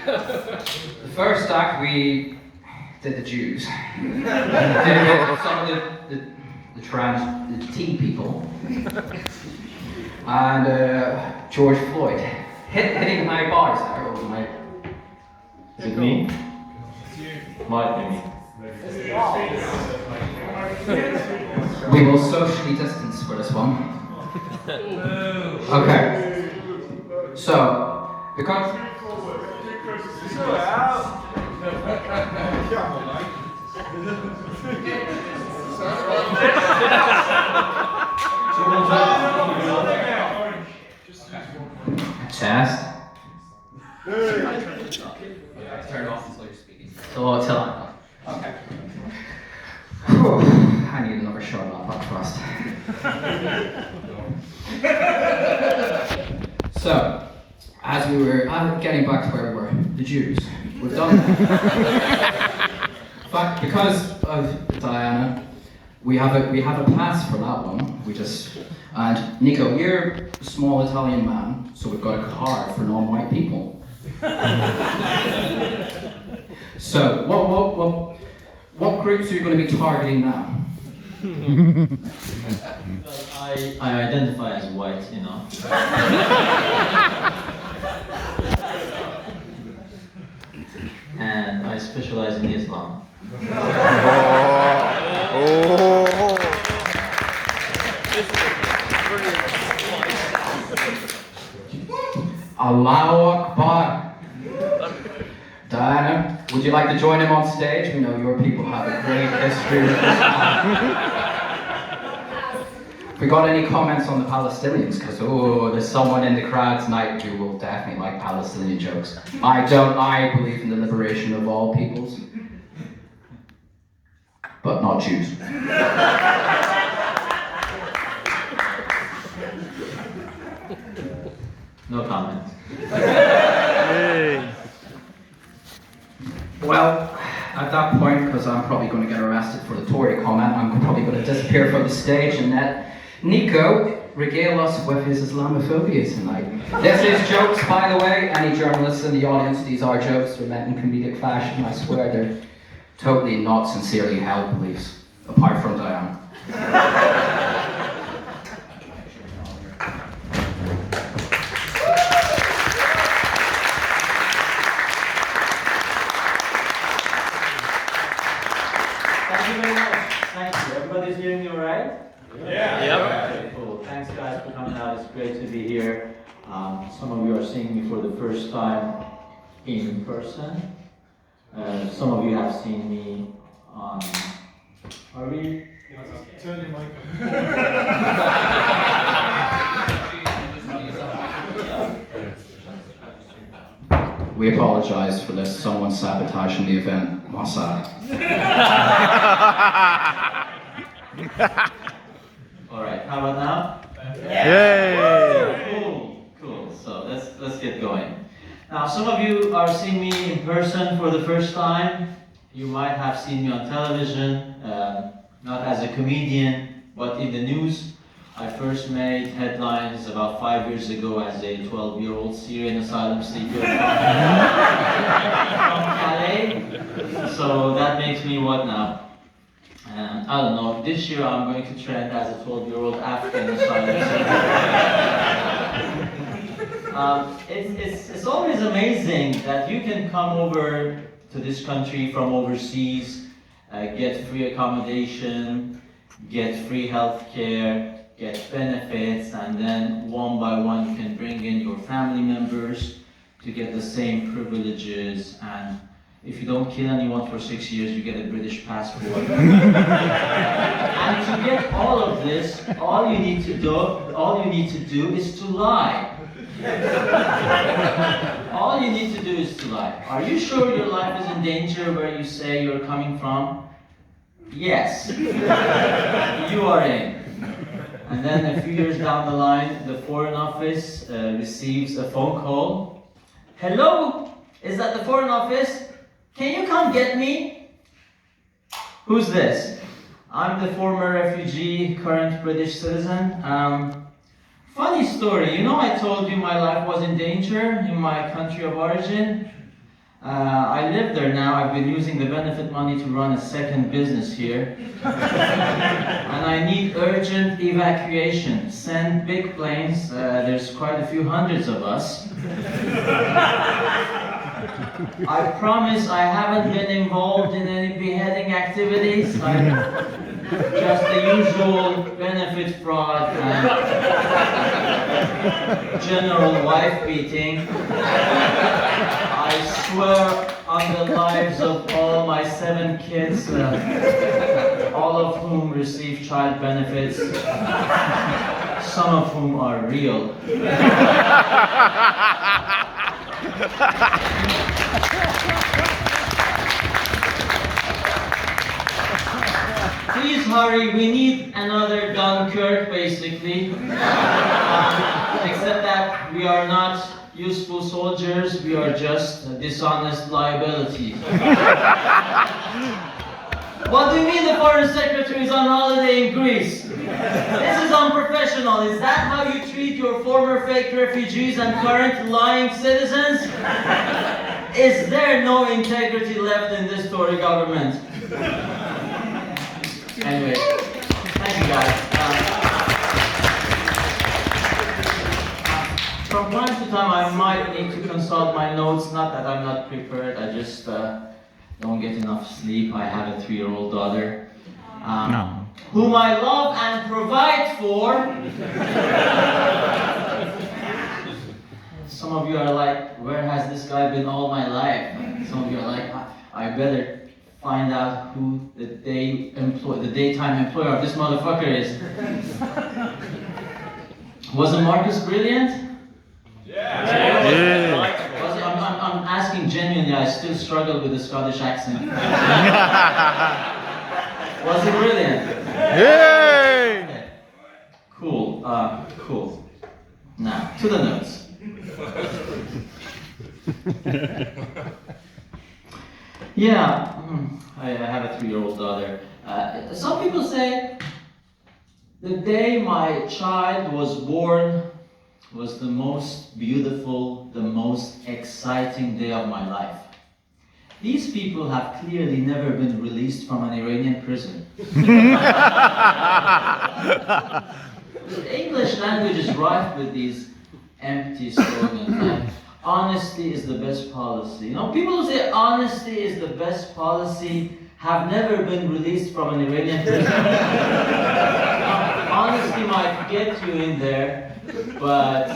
The first act we did the Jews. Some of the tea people. And George Floyd. Hitting my bars there over my... Is it me? Might be me. We will socially distance for this one. Okay. So, because... Test. Turn it off until you're speaking. So till I'm done. Okay. Whew. I need another shot of that trust. So, as we were getting back to where we were, the Jews, we've done that. But because of Diana, we have a pass for that one. And Nico, you're a small Italian man, so we've got a card for non-white people. So, what groups are you going to be targeting now? I identify as white, you know. And I specialize in Islam. Allahu Akbar. Diana, would you like to join him on stage? We know your people have a great history with Islam. If we got any comments on the Palestinians, because there's someone in the crowd tonight who will definitely like Palestinian jokes. I believe in the liberation of all peoples. But not Jews. No comment. Well, at that point, because I'm probably going to get arrested for the Tory comment, I'm probably going to disappear from the stage and let Nico regale us with his Islamophobia tonight. This is jokes, by the way. Any journalists in the audience, these are jokes. They're meant in comedic fashion. I swear they're totally not sincerely held beliefs, apart from Diana. Thank you very much. Thank you. Everybody's hearing me all right? Yeah. Yep. Okay, cool. Thanks guys for coming out. It's great to be here. Some of you are seeing me for the first time in person. Some of you have seen me on... Are we? Turn your mic We apologize for this. Someone sabotaging the event. Mossad. All right. How about now? Yay! Cool. So let's get going. Now, some of you are seeing me in person for the first time. You might have seen me on television, not as a comedian, but in the news. I first made headlines about 5 years ago as a 12-year-old Syrian asylum seeker from Calais. So that makes me what now? I don't know. This year I'm going to trend as a 12-year-old African asylum seeker. It's always amazing that you can come over to this country from overseas, get free accommodation, get free health care, get benefits, and then one by one you can bring in your family members to get the same privileges, and if you don't kill anyone for 6 years, you get a British passport. And to get all of this, all you need to do is to lie. All you need to do is to lie. Are you sure your life is in danger where you say you're coming from? Yes. You are in. And then a few years down the line, the Foreign Office receives a phone call. Hello? Is that the Foreign Office? Can you come get me? Who's this? I'm the former refugee, current British citizen. Funny story, you know I told you my life was in danger in my country of origin? I live there now. I've been using the benefit money to run a second business here. And I need urgent evacuation. Send big planes. There's quite a few hundreds of us. I promise I haven't been involved in any beheading activities. Just the usual benefit fraud and general wife beating. I swear on the lives of all my 7 kids, all of whom receive child benefits, some of whom are real. Please hurry, we need another Dunkirk basically. Except that we are not useful soldiers, we are just dishonest liabilities. What do you mean the foreign secretary is on holiday in Greece? This is unprofessional. Is that how you treat your former fake refugees and current lying citizens? Is there no integrity left in this Tory government? Anyway, thank you guys. From time to time I might need to consult my notes, not that I'm not prepared, I just don't get enough sleep. I have a 3-year-old daughter whom I love and provide for. Some of you are like, where has this guy been all my life? Some of you are like, I better find out who the daytime employer of this motherfucker is. Wasn't Marcus brilliant? Yeah. I'm asking genuinely, I still struggle with the Scottish accent. Was it brilliant? Yay! Okay. Cool, cool. Now, to the notes. Yeah, I have a 3-year-old daughter. Some people say the day my child was born was the most beautiful, the most exciting day of my life. These people have clearly never been released from an Iranian prison. The English language is rife with these empty slogans. Like, honesty is the best policy. You know, people who say honesty is the best policy have never been released from an Iranian prison. Honesty might get you in there, but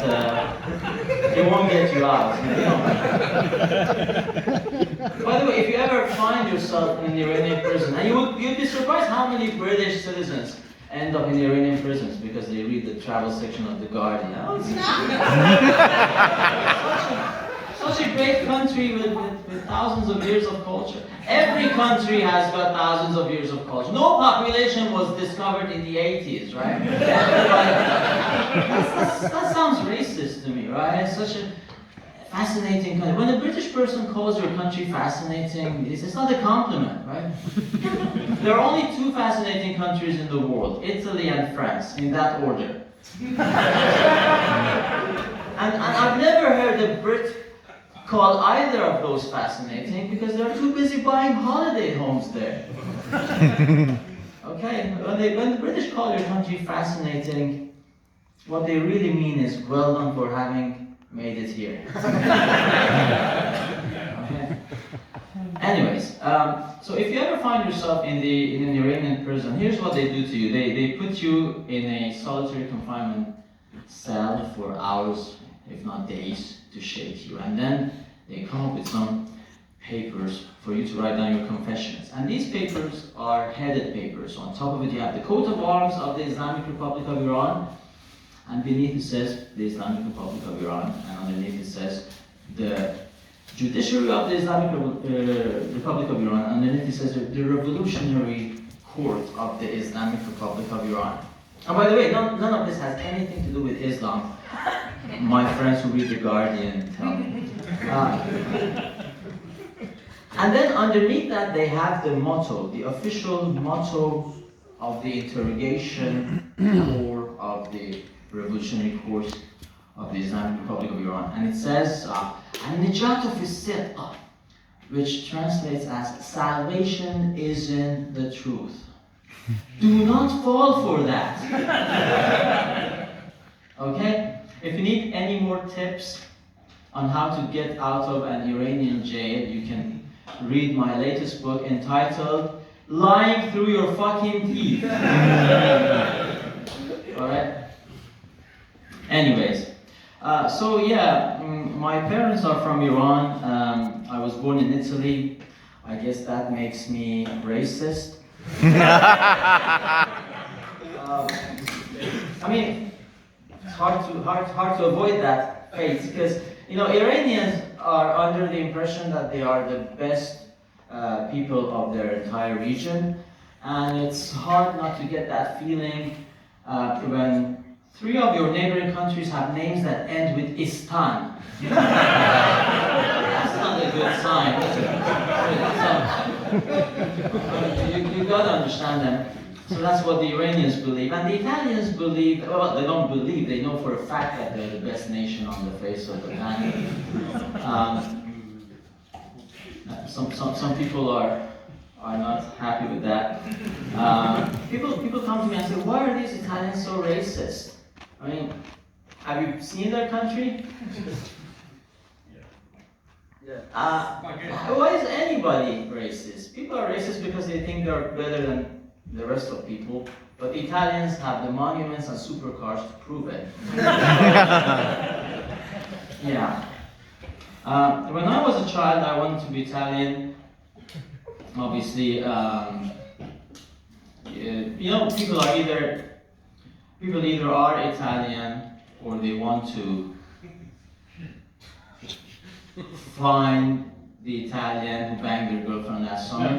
it won't get you out. You know? By the way, if you ever find yourself in an Iranian prison, and you'd be surprised how many British citizens end up in Iranian prisons because they read the travel section of The Guardian. Oh, it's such a great country with thousands of years of culture. Every country has got thousands of years of culture. No population was discovered in the 80s, right? That sounds racist to me, right? It's such a fascinating country. When a British person calls your country fascinating, it's not a compliment, right? There are only 2 fascinating countries in the world, Italy and France, in that order. And I've never heard a Brit call either of those fascinating because they're too busy buying holiday homes there. Okay, when the British call your country fascinating, what they really mean is well done for having made it here. Okay. Anyways, so if you ever find yourself in an Iranian prison, here's what they do to you. They put you in a solitary confinement cell for hours, if not days, to shake you. And then they come up with some papers for you to write down your confessions. And these papers are headed papers. On top of it you have the coat of arms of the Islamic Republic of Iran, and beneath it says the Islamic Republic of Iran, and underneath it says the Judiciary of the Islamic Republic of Iran, and underneath it says the Revolutionary Court of the Islamic Republic of Iran. And by the way, none of this has anything to do with Islam. My friends who read The Guardian tell me. And then underneath that they have the motto, the official motto of the interrogation corps of the Revolutionary Court of the Islamic Republic of Iran. And it says, النجاة في الصدق which translates as salvation is in the truth. Do not fall for that. Okay? If you need any more tips on how to get out of an Iranian jail, you can read my latest book entitled Lying Through Your Fucking Teeth. Alright? Anyways, my parents are from Iran. I was born in Italy. I guess that makes me racist. I mean, it's hard to avoid that fate because Iranians are under the impression that they are the best people of their entire region, and it's hard not to get that feeling when 3 of your neighboring countries have names that end with Istan. That's not a good sign. You gotta understand them. So that's what the Iranians believe. And the Italians believe, well, they don't believe, they know for a fact that they're the best nation on the face of the planet. Some people are not happy with that. People come to me and say, why are these Italians so racist? I mean, have you seen their country? Why is anybody racist? People are racist because they think they're better than the rest of people, but the Italians have the monuments and supercars to prove it. Yeah. When I was a child, I wanted to be Italian. Obviously, people either are Italian or they want to find the Italian who banged their girlfriend last summer.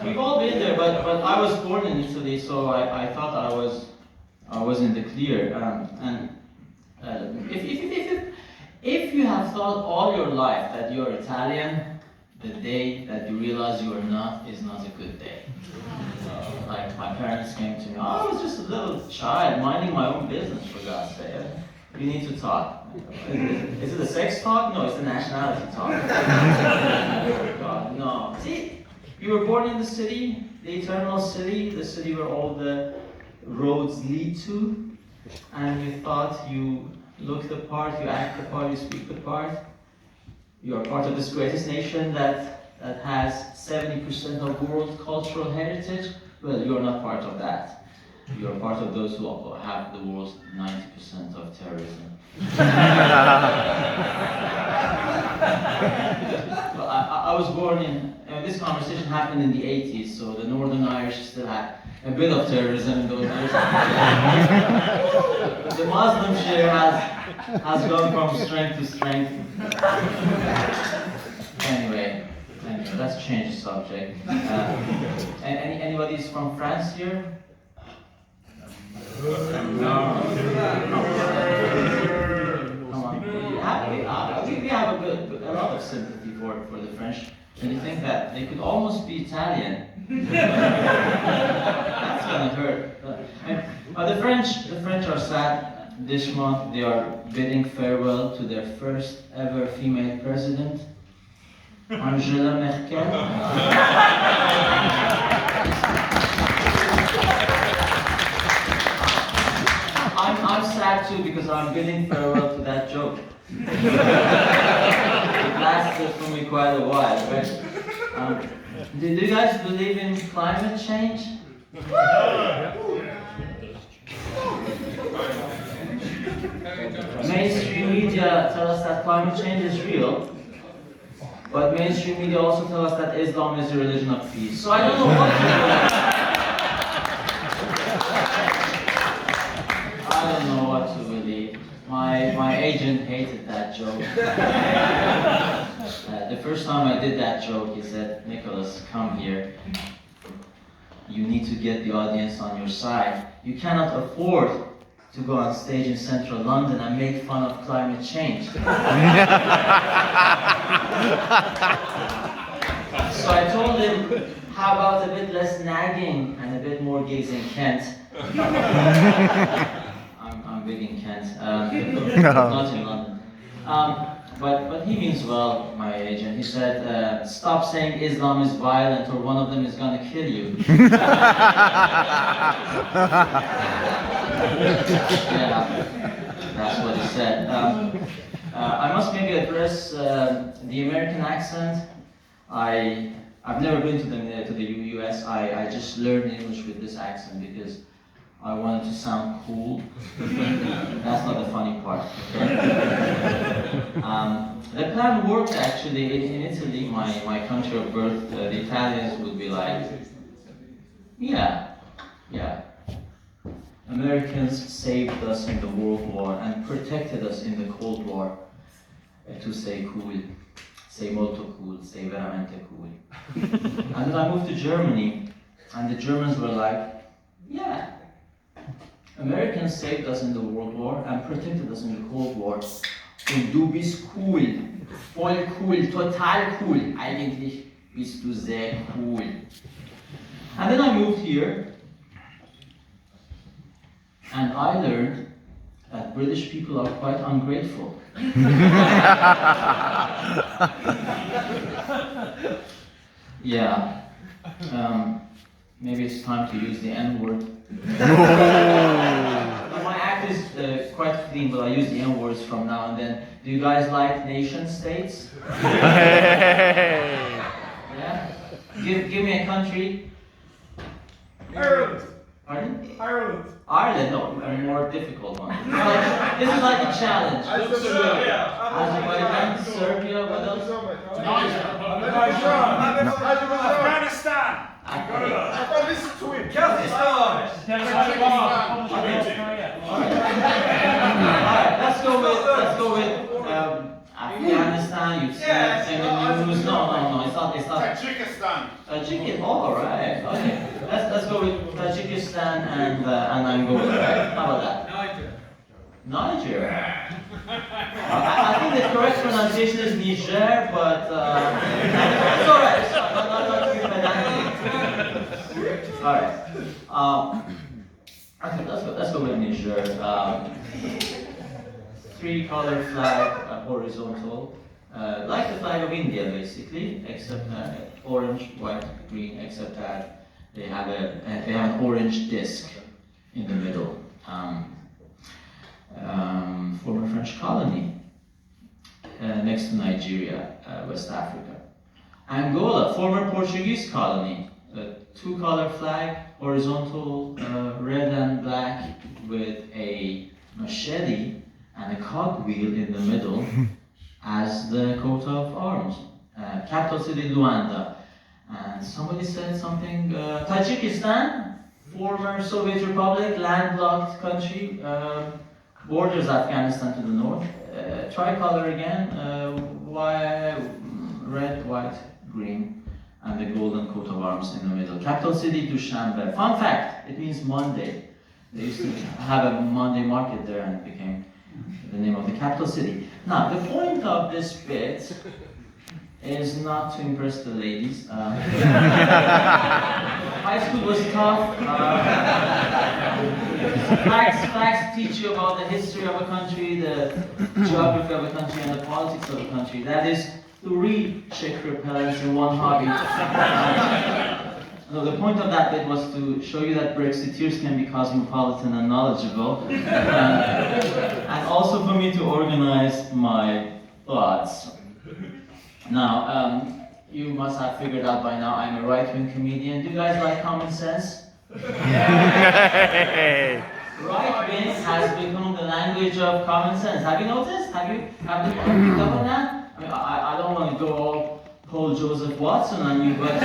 We've all been there, but I was born in Italy, so I thought I was in the clear. If you have thought all your life that you're Italian, the day that you realize you are not is not a good day. Like my parents came to me, I was just a little child minding my own business, for God's sake. You need to talk. Is it a sex talk? No, it's a nationality talk. God, no. See, you were born in the city, the eternal city, the city where all the roads lead to, and you thought you look the part, you act the part, you speak the part. You are part of this greatest nation that has 70% of world cultural heritage. Well, you are not part of that. You are part of those who have the world's 90% of terrorism. Well, I was born in, this conversation happened in the 80s, so the Northern Irish still had a bit of terrorism in those years. The Muslim share has gone from strength to strength. Anyway, let's change the subject. Anybody's from France here? No. Come on. We have a lot of sympathy for the French. And you think that they could almost be Italian. That's gonna hurt. The French are sad. This month they are bidding farewell to their first ever female president, Angela Merkel. I'm sad too because I'm bidding farewell to that joke. It lasted for me quite a while, right? Do you guys believe in climate change? Mainstream media tell us that climate change is real, but mainstream media also tell us that Islam is a religion of peace. So I don't know what to believe. I don't know what to believe. My agent hated that joke. The first time I did that joke, he said, "Nicholas, come here. You need to get the audience on your side. You cannot afford to go on stage in central London and make fun of climate change." So I told him, how about a bit less nagging and a bit more gigs in Kent? I'm big in Kent, not in London. But he means well, my agent. He said, stop saying Islam is violent or one of them is gonna kill you. Yeah, that's what he said. I must maybe address the American accent. I've never been to the US. I just learned English with this accent because I wanted to sound cool. That's not the funny part. Okay? The plan worked actually in Italy, my country of birth. The Italians would be like, yeah. Americans saved us in the World War and protected us in the Cold War. To say cool, say molto cool, say veramente cool. And then I moved to Germany, and the Germans were like, yeah, Americans saved us in the World War and protected us in the Cold War. Und du bist cool, voll cool, total cool. Eigentlich bist du sehr cool. And then I moved here, and I learned that British people are quite ungrateful. Yeah. Maybe it's time to use the N-word. My act is quite clean, but I use the N-words from now and then. Do you guys like nation states? Yeah? Give me a country. Ireland. Pardon? Ireland. Ireland, no, a more difficult one. This is like a challenge. Azerbaijan, Serbia, what else? Afghanistan. I thought this is to him. Kazakhstan. Alright, let's go with Afghanistan. You've seen it in the news. No, it's not. Tajikistan. Tajikistan. Alright, okay. Let's go with Tajikistan and Angola. Right? How about that? Niger. I think the correct pronunciation is Niger, but it's alright. Not too pedantic. Alright. Okay, let's go with Niger. Three-color flag, horizontal, like the flag of India, basically, except orange, white, green, except that they have an orange disc in the middle. Former French colony next to Nigeria, West Africa. Angola, former Portuguese colony. Two-color flag, horizontal, red and black, with a machete and a cogwheel in the middle as the coat of arms. Capital city Luanda. And somebody said something, Tajikistan, former Soviet Republic, landlocked country, borders Afghanistan to the north. Tricolor again, red, white, green, and the golden coat of arms in the middle. Capital city Dushanbe. Fun fact, it means Monday. They used to have a Monday market there and it became the name of the capital city. Now, the point of this bit is not to impress the ladies. High school was tough. Facts teach you about the history of a country, the geography of a country, and the politics of a country. That is 3 chick repellents in one hobby. No, the point of that bit was to show you that Brexiteers can be cosmopolitan and knowledgeable, and also for me to organize my thoughts. Now, you must have figured out by now I'm a right-wing comedian. Do you guys like common sense? Right-wing has become the language of common sense. Have you noticed? Have you picked up on that? I mean, I don't want to go all Paul Joseph Watson on you, but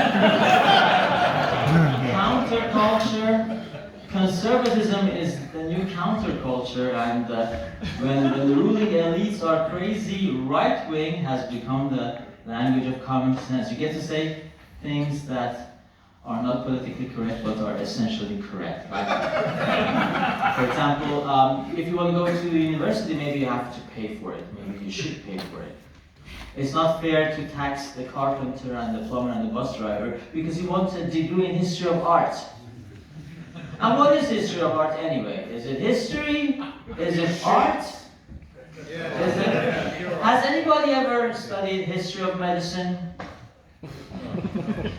counterculture, conservatism is the new counterculture, and when the ruling elites are crazy, right-wing has become the language of common sense. You get to say things that are not politically correct, but are essentially correct. Right? For example, if you want to go to university, maybe you have to pay for it. Maybe you should pay for it. It's not fair to tax the carpenter and the plumber and the bus driver because he wants a degree in history of art. And what is history of art anyway? Is it history? Is it art? Is it? Has anybody ever studied history of medicine?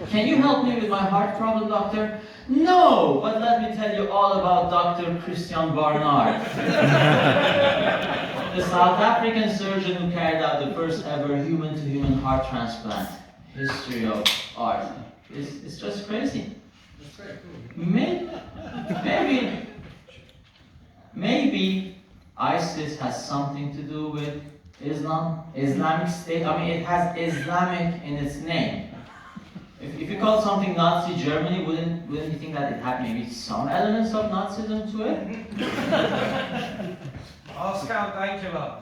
Can you help me with my heart problem, doctor? No, but let me tell you all about Dr. Christian Barnard, the South African surgeon who carried out the first ever human-to-human heart transplant. History of art. It's just crazy. Maybe ISIS has something to do with Islam, Islamic State. I mean, it has Islamic in its name. If you call something Nazi Germany, wouldn't you think that it had maybe some elements of Nazism to it? Oscar, thank you, love.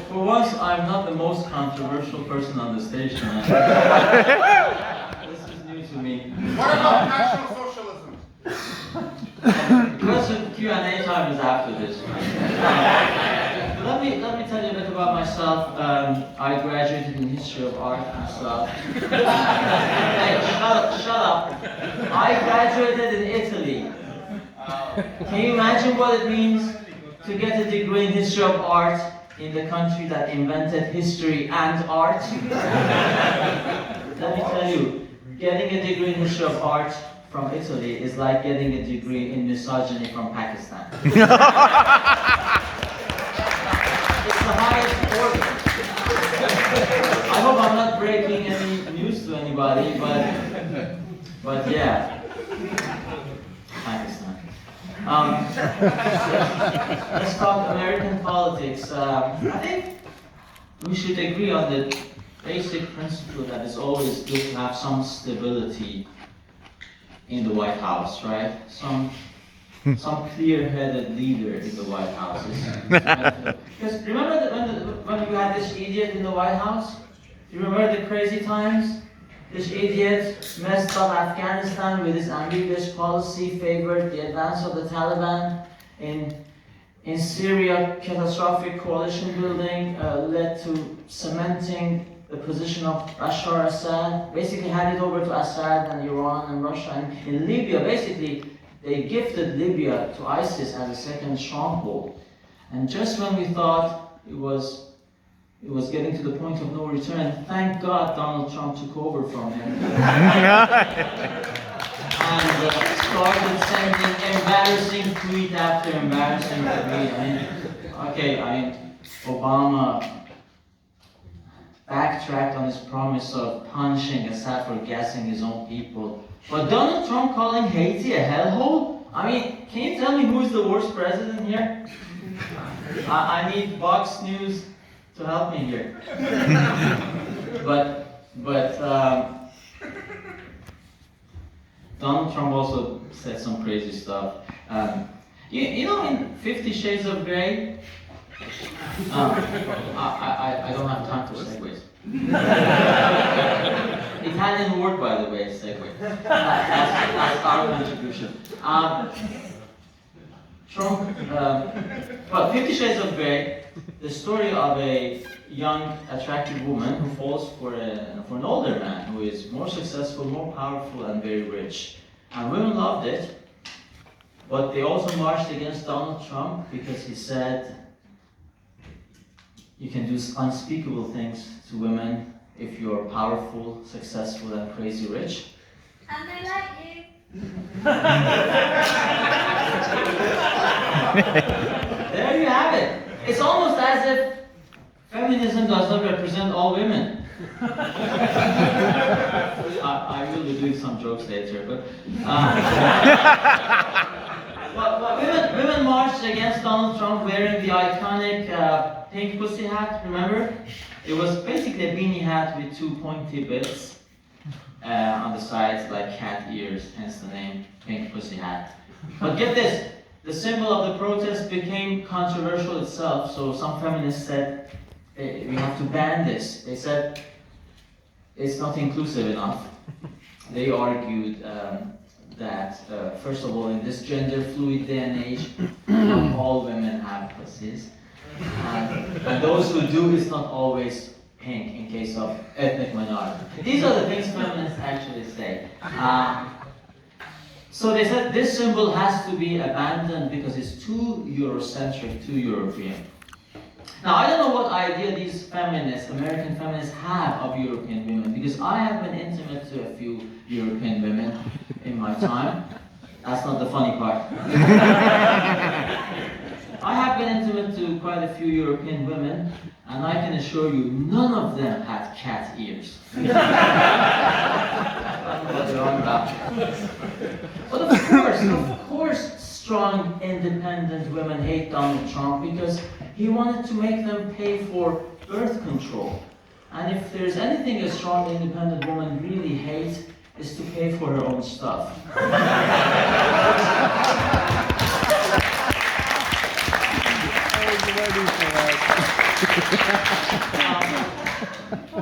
For once, I'm not the most controversial person on the stage tonight. This is new to me. What about National Socialism? Question Q&A time is after this. Let me tell you a bit about myself. I graduated in history of art myself. Hey, shut up. I graduated in Italy. Can you imagine what it means to get a degree in history of art in the country that invented history and art? Let me tell you, getting a degree in history of art from Italy is like getting a degree in misogyny from Pakistan. It's the highest order. I hope I'm not breaking any news to anybody, but yeah. Pakistan. Let's talk American politics. I think we should agree on the basic principle that it's always good to have some stability in the White House, right? Some clear-headed leader in the White House. Because remember when you had this idiot in the White House? You remember the crazy times? This idiot messed up Afghanistan with his ambiguous policy, favored the advance of the Taliban. In Syria, catastrophic coalition building led to cementing the position of Bashar Assad, basically handed over to Assad and Iran and Russia. And in Libya, basically, they gifted Libya to ISIS as a second stronghold. And just when we thought it was getting to the point of no return, thank God Donald Trump took over from him. And started sending embarrassing tweet after embarrassing tweet. Obama backtracked on his promise of punishing Assad for gassing his own people. But Donald Trump calling Haiti a hellhole? I mean, can you tell me who is the worst president here? I need Fox News to help me here. But Donald Trump also said some crazy stuff. You know, in 50 Shades of Grey, I don't have time for segues. Italian word, by the way, segue. That's our contribution. Trump, 50 Shades of Grey, the story of a young, attractive woman who falls for an older man who is more successful, more powerful, and very rich. And women loved it, but they also marched against Donald Trump because he said you can do unspeakable things to women if you're powerful, successful, and crazy rich. And they like you. There you have it. It's almost as if feminism does not represent all women. I will be doing some jokes later, but women marched against Donald Trump wearing the iconic pink pussy hat, remember? It was basically a beanie hat with two pointy bits on the sides like cat ears, hence the name pink pussy hat. But get this, the symbol of the protest became controversial itself, so some feminists said we have to ban this. They said it's not inclusive enough. They argued that, first of all, in this gender fluid day and age, not all women have pussies. And those who do, it's not always pink in case of ethnic minority. These are the things feminists actually say. So they said this symbol has to be abandoned because it's too Eurocentric, too European. Now, I don't know what idea these feminists, American feminists, have of European women, because I have been intimate to a few European women in my time. That's not the funny part. I have been intimate to quite a few European women, and I can assure you, none of them had cat ears. I don't know what they're on about. But of course, strong, independent women hate Donald Trump because he wanted to make them pay for birth control. And if there's anything a strong, independent woman really hates, is to pay for her own stuff.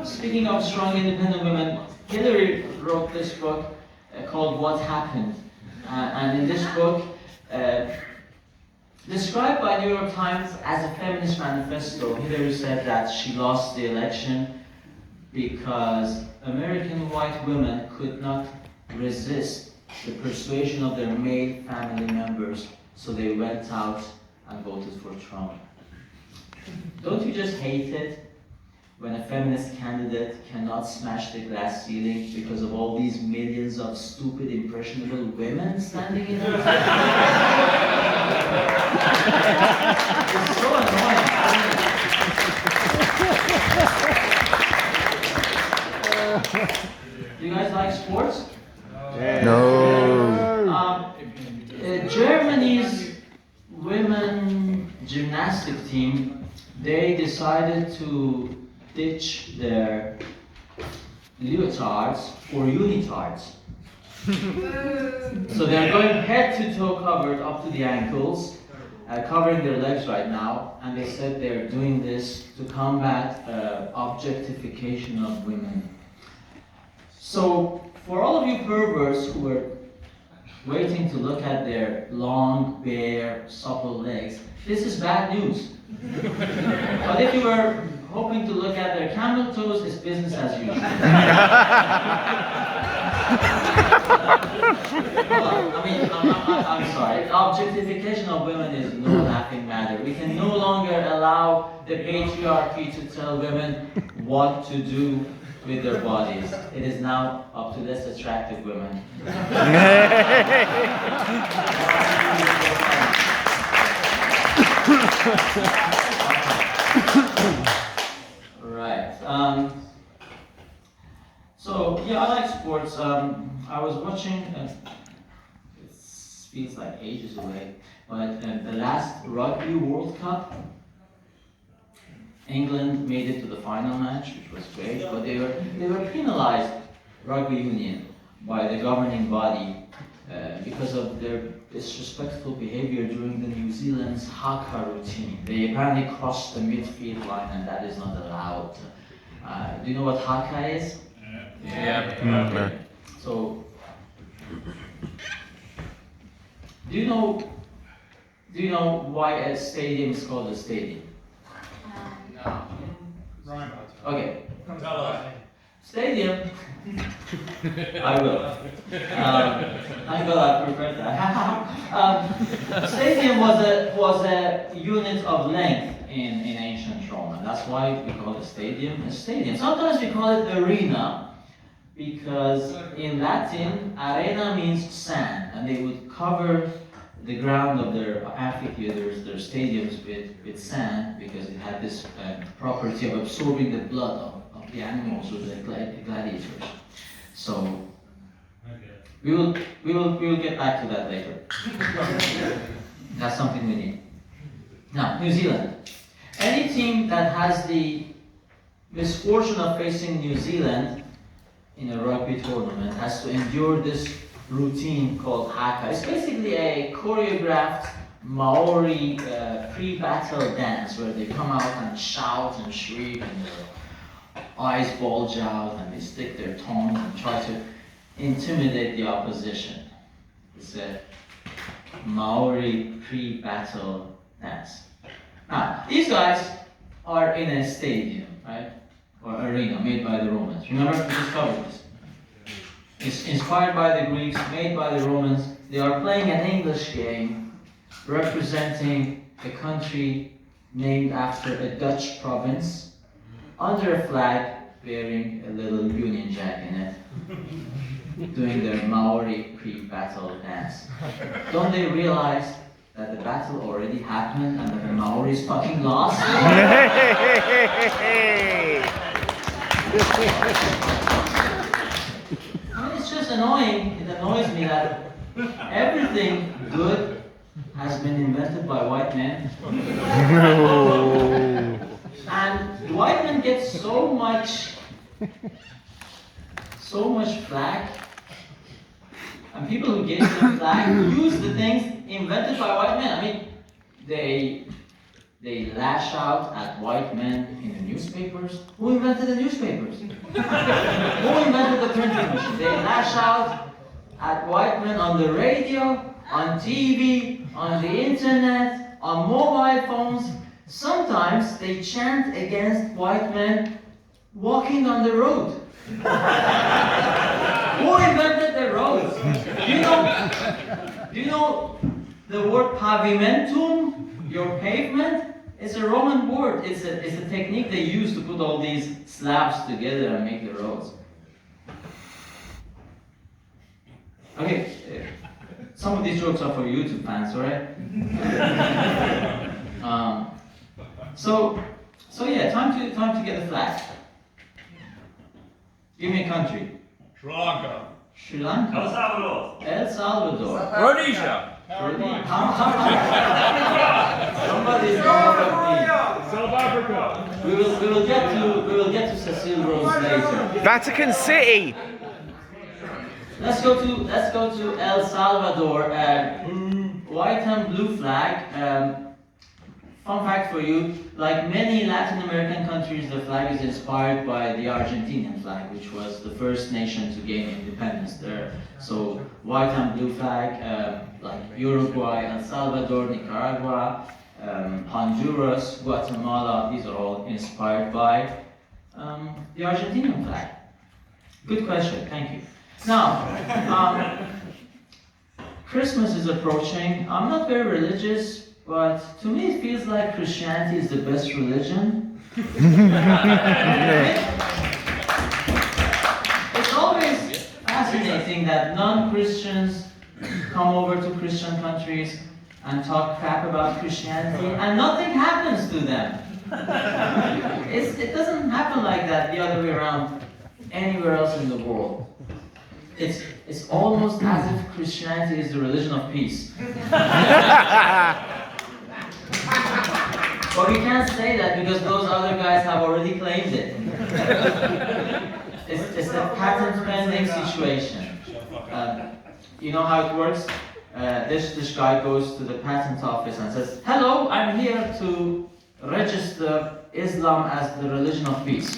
Speaking of strong, independent women, Hillary wrote this book called What Happened. And in this book, described by New York Times as a feminist manifesto, Hillary said that she lost the election because American white women could not resist the persuasion of their male family members, so they went out and voted for Trump. Don't you just hate it when a feminist candidate cannot smash the glass ceiling because of all these millions of stupid, impressionable women standing in it? It's so annoying. Do you guys like sports? No. Germany's women gymnastic team, they decided to ditch their leotards for unitards. So they're going head to toe covered up to the ankles, covering their legs right now, and they said they're doing this to combat objectification of women. So for all of you perverts who are waiting to look at their long, bare, supple legs, this is bad news. But if you were hoping to look at their camel toes, it's business as usual. I'm sorry. Objectification of women is no laughing matter. We can no longer allow the patriarchy to tell women what to do with their bodies. It is now up to less attractive women. Right. So yeah, I like sports. I was watching. It feels like ages away, but the last Rugby World Cup, England made it to the final match, which was great. But they were penalized, rugby union, by the governing body because of their disrespectful behavior during the New Zealand's haka routine. They apparently crossed the midfield line, and that is not allowed. Do you know what haka is? Yeah. Okay. So, do you know why a stadium is called a stadium? Okay. Tell us. Stadium. I will. I'm gonna prepared that. Stadium was a unit of length in ancient Rome, and that's why we call it stadium a stadium. Sometimes we call it arena, because in Latin, arena means sand, and they would cover the ground of their amphitheaters, their stadiums with sand, because it had this property of absorbing the blood of the animals or the gladiators. So we will get back to that later. That's something we need. Now, New Zealand. Any team that has the misfortune of facing New Zealand in a rugby tournament has to endure this routine called haka. It's basically a choreographed Maori pre-battle dance where they come out and shout and shriek and their eyes bulge out and they stick their tongue and try to intimidate the opposition. It's a Maori pre-battle dance. Now, these guys are in a stadium, right? or arena made by the Romans. Remember, we discovered this. It's inspired by the Greeks, made by the Romans. They are playing an English game representing a country named after a Dutch province under a flag bearing a little Union Jack in it, doing their Maori Cree battle dance. Don't they realize that the battle already happened and that the Maoris fucking lost? I mean, it's just annoying. It annoys me that everything good has been invented by white men. And white men get so much flack. And people who give them flack use the things invented by white men. I mean, they lash out at white men in the newspapers. Who invented the newspapers? Who invented the printing machine? They lash out at white men on the radio, on TV, on the internet, on mobile phones. Sometimes they chant against white men walking on the road. Who invented the roads? Do you know the word pavimentum? Your pavement? It's a Roman word. It's a technique they use to put all these slabs together and make the roads. Okay, some of these jokes are for YouTube fans, right? So yeah, time to get a flag. Give me a country. Sri Lanka. Sri Lanka. El Salvador. El Salvador. Rhodesia. Somebody's going up me. South Africa. We will get to Cecile Rose later. Vatican City. Let's go to El Salvador. White and blue flag. Fun fact for you: like many Latin American countries, the flag is inspired by the Argentinian flag, which was the first nation to gain independence there. So white and blue flag, like Uruguay, El Salvador, Nicaragua, Honduras, Guatemala. These are all inspired by the Argentinian flag. Good question. Thank you. Now, Christmas is approaching. I'm not very religious, but to me it feels like Christianity is the best religion. It's always fascinating that non-Christians come over to Christian countries and talk crap about Christianity and nothing happens to them. It doesn't happen like that the other way around anywhere else in the world. It's almost as if Christianity is the religion of peace. But we can't say that because those other guys have already claimed it. It's a patent pending situation. You know how it works? This guy goes to the patent office and says, "Hello, I'm here to register Islam as the religion of peace."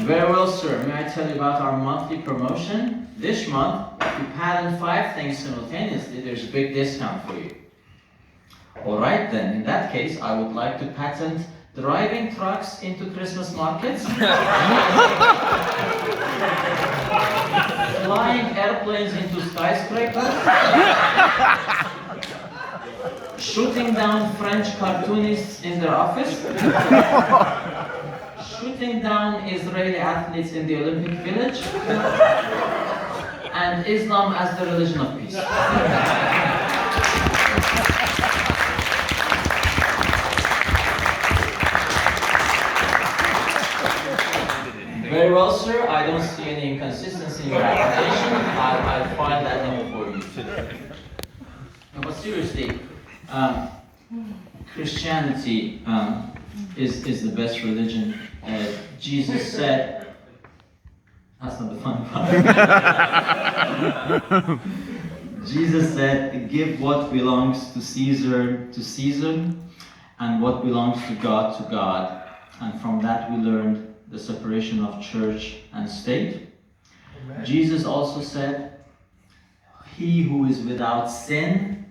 "Very well, sir. May I tell you about our monthly promotion? This month, if you patent 5 things simultaneously, there's a big discount for you." "Alright then, in that case, I would like to patent driving trucks into Christmas markets, flying airplanes into skyscrapers, shooting down French cartoonists in their office, shooting down Israeli athletes in the Olympic Village, and Islam as the religion of peace." "Very well, sir. I don't see any inconsistency in your application. I'll file that in for you." No, but seriously, Christianity is the best religion. Jesus said, that's not the fun part. Jesus said, "Give what belongs to Caesar, and what belongs to God. And from that we learned the separation of church and state." Amen. Jesus also said, "He who is without sin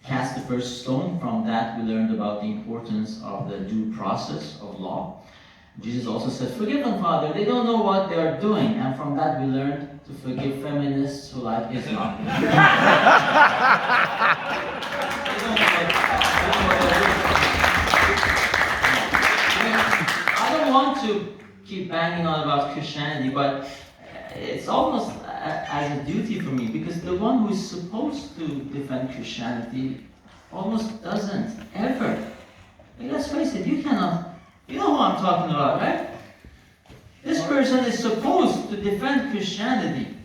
cast the first stone." From that we learned about the importance of the due process of law. Jesus also said, forgive them, Father, they don't know what they are doing. And from that we learned to forgive feminists who like Islam. They don't know what they're doing. I don't want to keep banging on about Christianity, but it's almost as a duty for me, because the one who is supposed to defend Christianity almost doesn't, ever. Like, let's face it, you know who I'm talking about, right? This person is supposed to defend Christianity.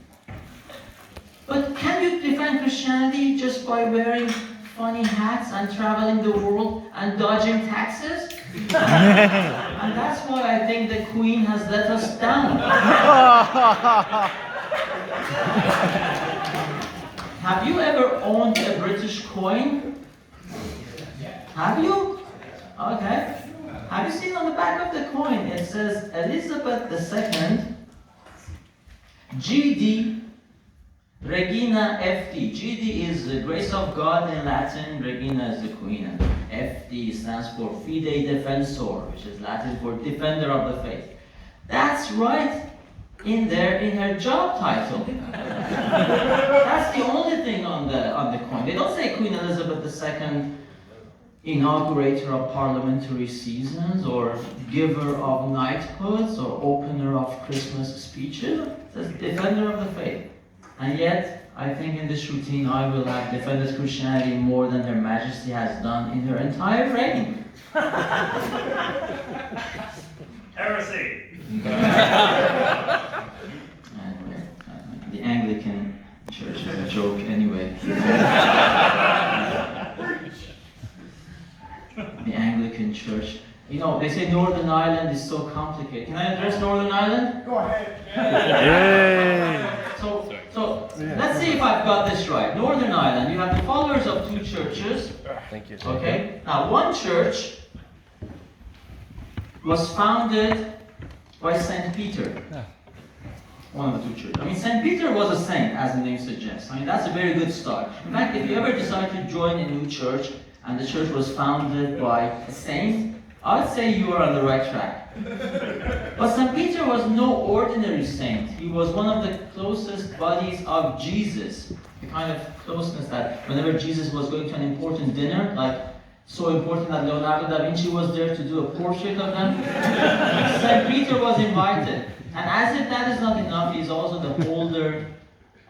But can you defend Christianity just by wearing funny hats and traveling the world and dodging taxes? And that's why I think the Queen has let us down. Have you ever owned a British coin? Have you? Okay. Have you seen on the back of the coin, it says Elizabeth II, GD, Regina FD. GD is the grace of God in Latin, Regina is the Queen, and FD stands for Fide Defensor, which is Latin for Defender of the Faith. That's right in there in her job title. That's the only thing on the coin. They don't say Queen Elizabeth II, inaugurator of parliamentary seasons, or giver of knighthoods, or opener of Christmas speeches. It says Defender of the Faith. And yet, I think in this routine I will have defended Christianity more than Her Majesty has done in her entire reign. Heresy. Anyway, the Anglican Church is a joke anyway. The Anglican Church. You know, they say Northern Ireland is so complicated. Can I address Northern Ireland? Go ahead. Yay! So let's see if I've got this right. Northern Ireland, you have the followers of two churches. Thank you. Okay? Now, one church was founded by St. Peter. One of the two churches. I mean, St. Peter was a saint, as the name suggests. I mean, that's a very good start. In fact, if you ever decide to join a new church, and the church was founded by a saint, I would say you are on the right track. But St. Peter was no ordinary saint. He was one of the closest buddies of Jesus. The kind of closeness that whenever Jesus was going to an important dinner, like so important that Leonardo da Vinci was there to do a portrait of them, St. Peter was invited. And as if that is not enough, he is also the holder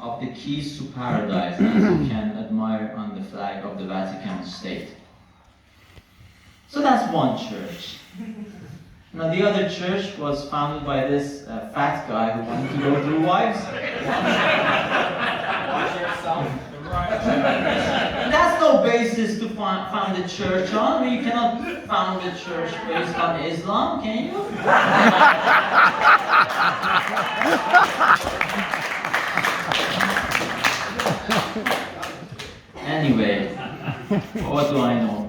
of the keys to paradise, as you can admire on the flag of the Vatican State. So that's one church. Now the other church was founded by this fat guy who wanted to go through wives. That's no basis to found a church on. I mean, you cannot found a church based on Islam, can you? Anyway, what do I know?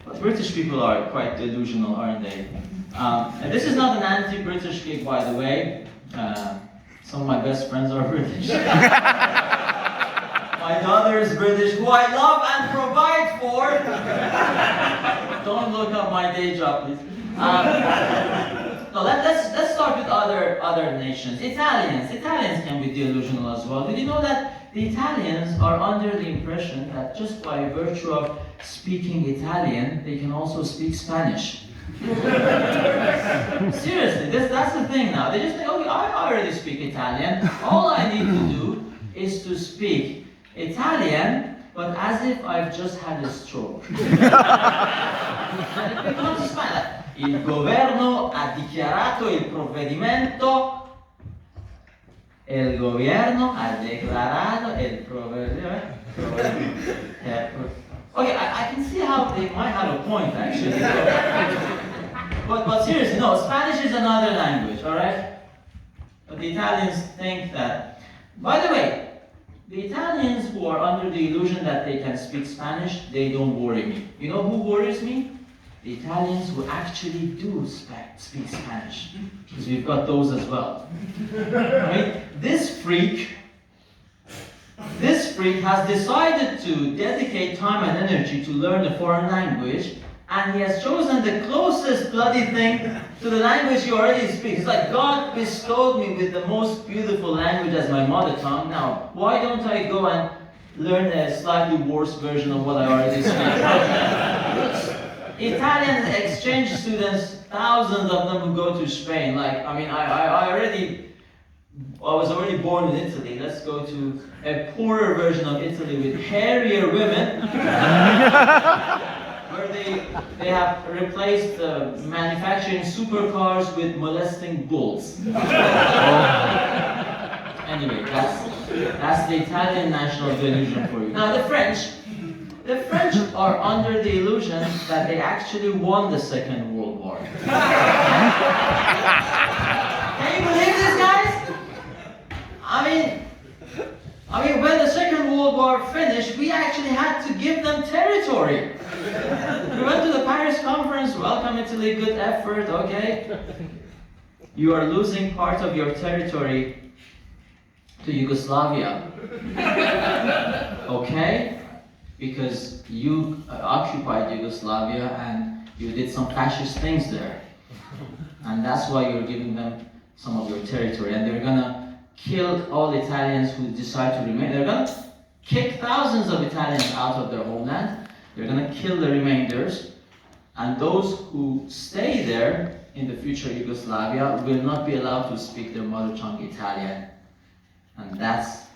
But British people are quite delusional, aren't they? And this is not an anti-British gig, by the way. Some of my best friends are British. My daughter is British, who I love and provide for. Don't look up my day job, please. No, let's start with other nations. Italians can be delusional as well. Did you know that the Italians are under the impression that just by virtue of speaking Italian, they can also speak Spanish? Seriously, that's the thing now. They just think, okay, I already speak Italian. All I need to do is to speak Italian, but as if I've just had a stroke. And it becomes Spanish. Il governo ha dichiarato il provvedimento. El gobierno ha declarado el provvedimento. Okay, I can see how they might have a point actually. But seriously, no, Spanish is another language, alright? But the Italians think that. By the way, the Italians who are under the illusion that they can speak Spanish, they don't worry me. You know who worries me? The Italians who actually do speak Spanish. Because we've got those as well. I mean, this freak has decided to dedicate time and energy to learn a foreign language, and he has chosen the closest bloody thing to the language you already speak. It's like, God bestowed me with the most beautiful language as my mother tongue. Now, why don't I go and learn a slightly worse version of what I already speak? Italian exchange students, thousands of them who go to Spain. Like, I mean, I was already born in Italy. Let's go to a poorer version of Italy with hairier women, where they have replaced manufacturing supercars with molesting bulls. Anyway, that's the Italian national delusion for you. Now the French are under the illusion that they actually won the Second World War. Can you believe this, guys? I mean, when the Second World War finished, we actually had to give them territory. We went to the Paris conference, welcome Italy, good effort, okay? You are losing part of your territory to Yugoslavia. Okay? Because you occupied Yugoslavia and you did some fascist things there. And that's why you're giving them some of your territory. And they're gonna kill all Italians who decide to remain. They're gonna kick thousands of Italians out of their homeland. They're gonna kill the remainders. And those who stay there in the future Yugoslavia will not be allowed to speak their mother tongue Italian. And that's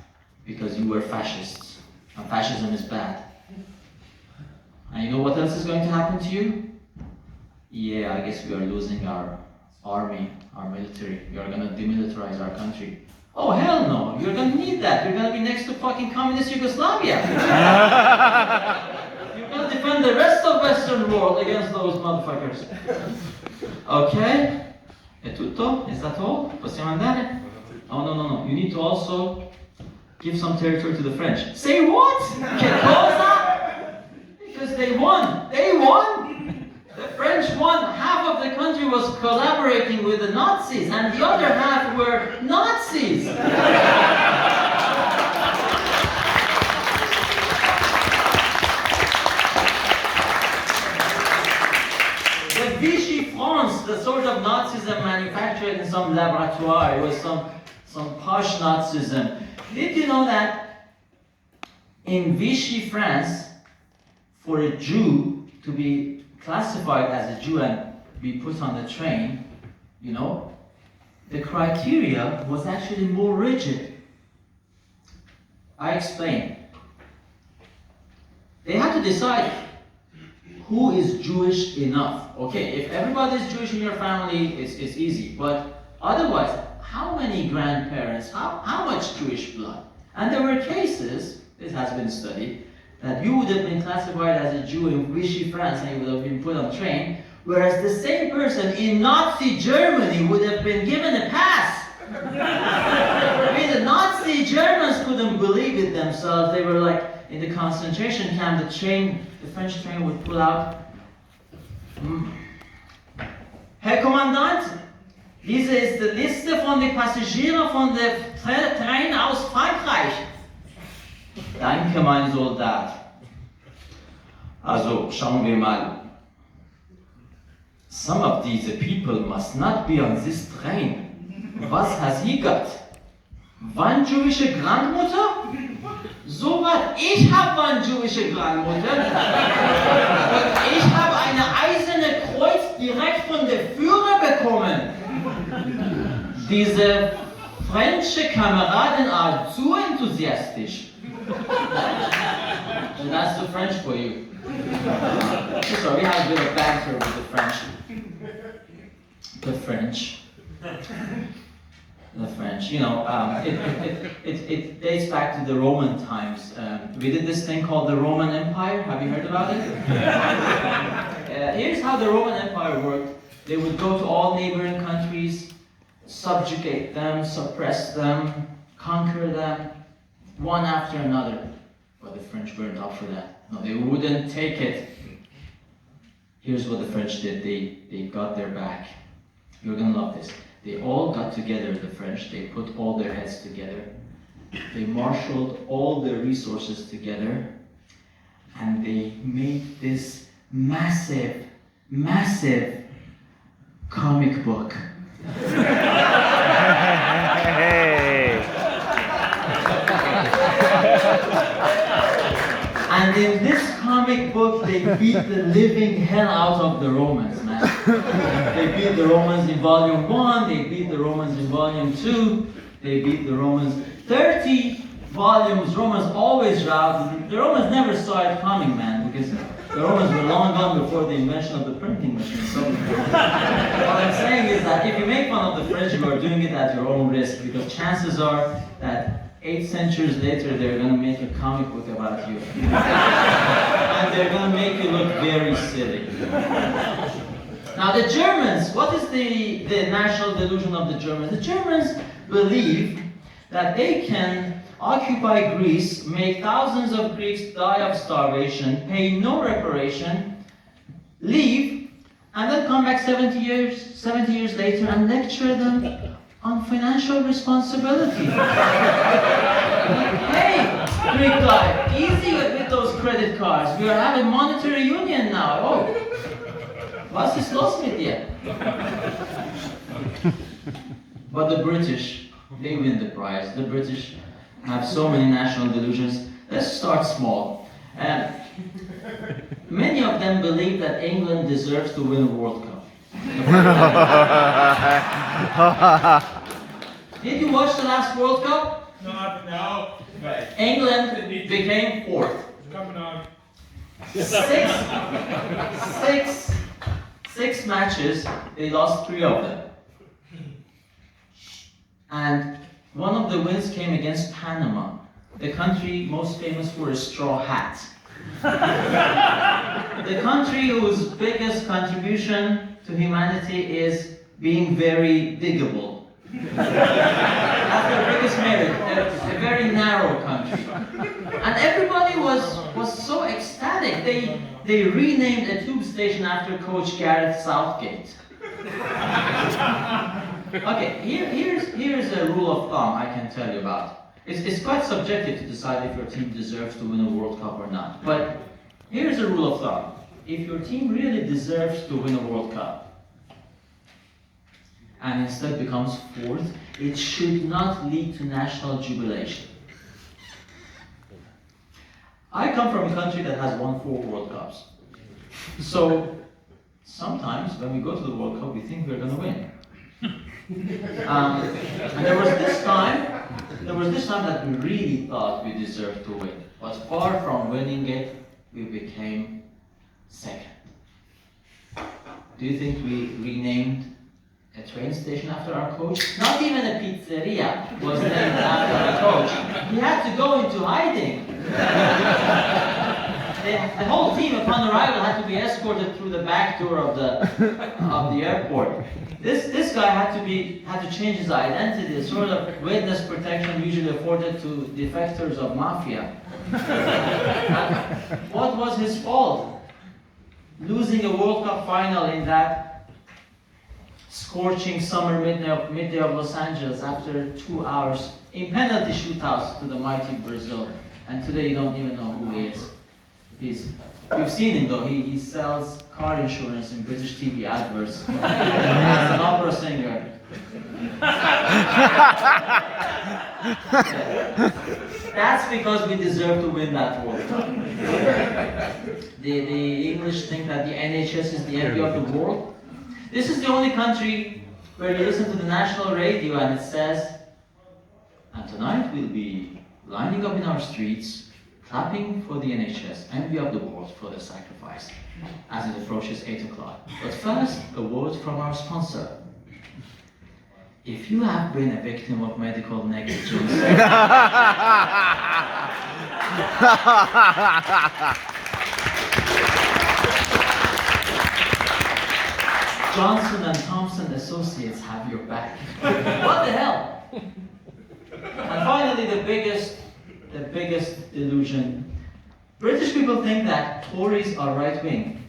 because you were fascists. And fascism is bad. And you know what else is going to happen to you? Yeah, I guess we are losing our army, our military. We are going to demilitarize our country. Oh, hell no. You're going to need that. You're going to be next to fucking communist Yugoslavia. You're going to defend the rest of Western world against those motherfuckers. Okay? È tutto? Is that all? Possiamo andare? Oh, no. You need to also give some territory to the French. Say what? Che cosa? Because they won. They won. The French won. Half of the country was collaborating with the Nazis, and the other half were Nazis. The Vichy France, the sort of Nazism manufactured in some laboratoire, it was some posh Nazism. Did you know that in Vichy France, for a Jew to be classified as a Jew and be put on the train, you know, the criteria was actually more rigid. I explain. They had to decide who is Jewish enough. Okay, if everybody is Jewish in your family, it's easy. But otherwise, how many grandparents, how much Jewish blood? And there were cases, this has been studied, that you would have been classified as a Jew in Vichy France and you would have been put on a train, whereas the same person in Nazi Germany would have been given a pass. I mean, the Nazi Germans couldn't believe it themselves. They were like, in the concentration camp, the French train would pull out. Herr Kommandant, diese ist die Liste von den Passagieren von der Train aus Frankreich. Danke, mein Soldat. Also, schauen wir mal. Some of these people must not be on this train. Was has he got? One jüdische Grandmutter? So was? Ich habe eine jüdische Grandmutter. Und ich habe eine eiserne Kreuz direkt von der Führer bekommen. Diese fränkische Kameraden are zu enthusiastisch. So that's the French for you. Sorry, we have a bit of banter with the French. The French, you know, it dates back to the Roman times. We did this thing called the Roman Empire. Have you heard about it? Here's how the Roman Empire worked. They would go to all neighboring countries, subjugate them, suppress them, conquer them, one after another. But the French weren't up for that. No, they wouldn't take it. Here's what the French did. They got their back. You're gonna love this. They all got together, the French. They put all their heads together. They marshaled all their resources together. And they made this massive, massive comic book. Hey. And in this comic book, they beat the living hell out of the Romans, man. They beat the Romans in volume 1, they beat the Romans in volume 2, they beat the Romans 30 volumes. Romans always routed. The Romans never saw it coming, man, because the Romans were long gone before the invention of the printing machine. So what I'm saying is that if you make fun of the French, you are doing it at your own risk, because chances are that 8 centuries later, they're going to make a comic book about you. And they're going to make you look very silly. Now the Germans, what is the national delusion of the Germans? The Germans believe that they can occupy Greece, make thousands of Greeks die of starvation, pay no reparation, leave, and then come back 70 years later and lecture them on financial responsibility. Hey, Greek guy, easy with those credit cards. We are having monetary union now. Oh, was ist los mit dir? But the British, they win the prize. The British have so many national delusions. Let's start small. Many of them believe that England deserves to win a World Cup. Did you watch the last World Cup? No. England became 4th. Coming on. Six matches, they lost 3 of them. And one of the wins came against Panama, the country most famous for a straw hat. The country whose biggest contribution to humanity is being very diggable. That's their biggest merit, a very narrow country. And everybody was so ecstatic. They renamed a tube station after Coach Gareth Southgate. Okay, here's a rule of thumb I can tell you about. It's quite subjective to decide if your team deserves to win a World Cup or not. But here's a rule of thumb. If your team really deserves to win a World Cup, and instead becomes 4th, it should not lead to national jubilation. I come from a country that has won 4 World Cups. So sometimes when we go to the World Cup, we think we're going to win. And there was this time that we really thought we deserved to win. But far from winning it, we became 2nd. Do you think we renamed a train station after our coach? Not even a pizzeria was named after our coach. He had to go into hiding. The whole team upon arrival had to be escorted through the back door of the airport. This guy had to change his identity, a sort of witness protection usually afforded to defectors of mafia. What was his fault? Losing a World Cup final in that scorching summer midday of Los Angeles after 2 hours in penalty shootouts to the mighty Brazil. And today you don't even know who he is. You've seen him though, he sells car insurance in British TV adverts as an opera singer. That's because we deserve to win that World Cup. The English think that the NHS is the envy of the world. This is the only country where you listen to the national radio and it says, and tonight we'll be lining up in our streets, clapping for the NHS, envy of the world for their sacrifice, as it approaches 8 o'clock. But first, a word from our sponsor. If you have been a victim of medical negligence, Johnson & Thompson Associates have your back. What the hell? And finally, the biggest delusion. British people think that Tories are right-wing.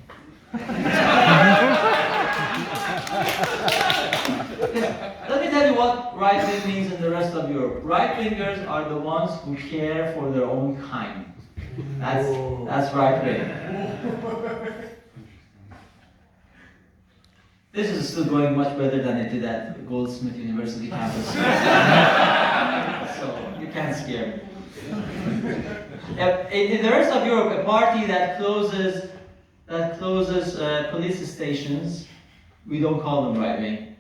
Let me tell you what right-wing means in the rest of Europe. Right-wingers are the ones who care for their own kind. That's right-wing. This is still going much better than it did at Goldsmith University campus. So you can't scare me. In the rest of Europe, a party that closes police stations, we don't call them right wing.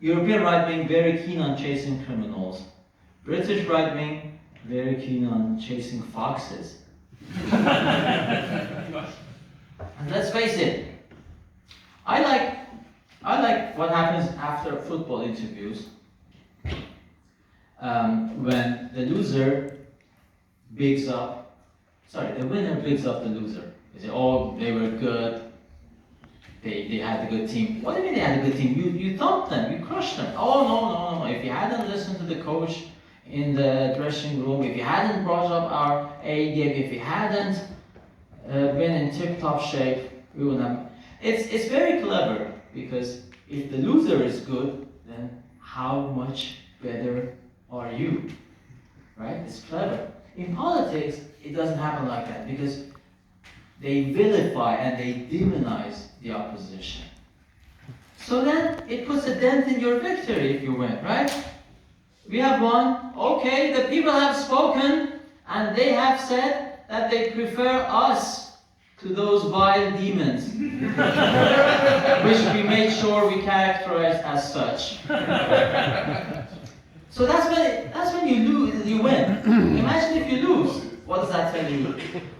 European right wing very keen on chasing criminals. British right wing very keen on chasing foxes. And let's face it, I like what happens after football interviews when the winner bigs up the loser. They say, oh, they were good, they had a good team. What do you mean they had a good team? You thumped them, you crushed them. Oh, no. If you hadn't listened to the coach in the dressing room, if you hadn't brought up our A game, if you hadn't been in tip-top shape, we wouldn't have. It's very clever, because if the loser is good, then how much better are you? Right? It's clever. In politics, it doesn't happen like that, because they vilify and they demonize the opposition. So then it puts a dent in your victory if you win, right? We have won. Okay, the people have spoken, and they have said that they prefer us to those vile demons, which we made sure we characterized as such. So that's when you lose, you win. Imagine if you lose. What does that tell you?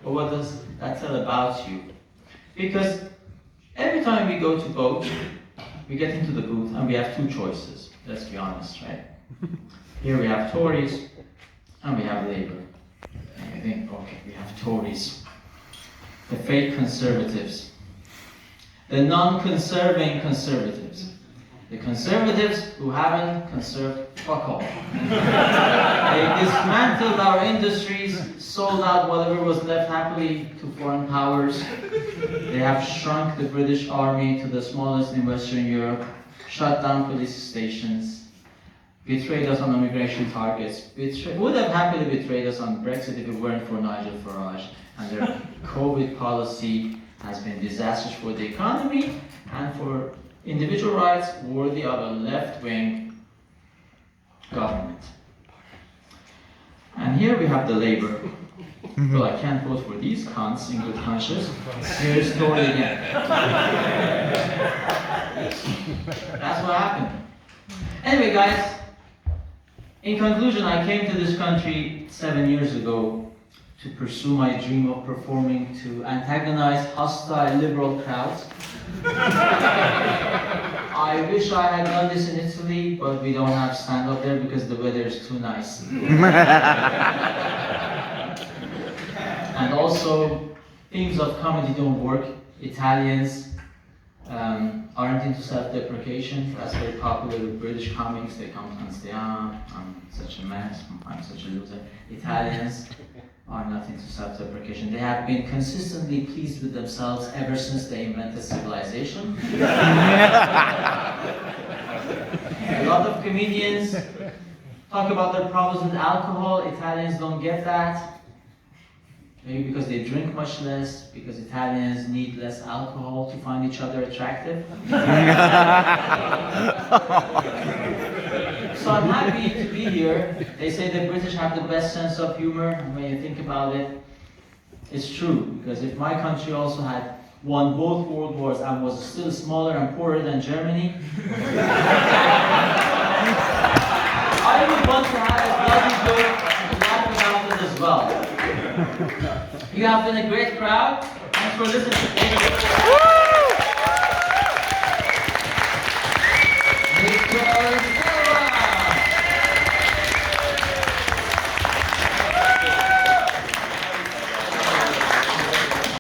Or what does that tell about you? Because every time we go to vote, we get into the booth and we have two choices. Let's be honest, right? Here we have Tories and we have Labour. And you think, okay, we have Tories, the fake conservatives, the non-conserving conservatives, the conservatives who haven't conserved fuck all. They dismantled our industries, sold out whatever was left happily to foreign powers. They have shrunk the British army to the smallest in Western Europe, shut down police stations, betrayed us on immigration targets, would have happily betrayed us on Brexit if it weren't for Nigel Farage. And their COVID policy has been disastrous for the economy and for individual rights, worthy of a left-wing government. And here we have the Labour. Well, I can't vote for these cunts in good conscience. Here's Tory again. That's what happened. Anyway, guys, in conclusion, I came to this country 7 years ago to pursue my dream of performing to antagonize hostile liberal crowds. I wish I had done this in Italy, but we don't have stand-up there because the weather is too nice. And also, themes of comedy don't work. Italians aren't into self-deprecation. That's very popular with British comics. They come and say, I'm such a mess, I'm such a loser. Italians are not into self-deprecation. They have been consistently pleased with themselves ever since they invented civilization. A lot of comedians talk about their problems with alcohol. Italians don't get that. Maybe because they drink much less, because Italians need less alcohol to find each other attractive. So I'm happy to be here. They say the British have the best sense of humor, and when you think about it, it's true. Because if my country also had won both world wars and was still smaller and poorer than Germany, I would want to have a bloody joke and laugh about it as well. You have been a great crowd. Thanks for listening.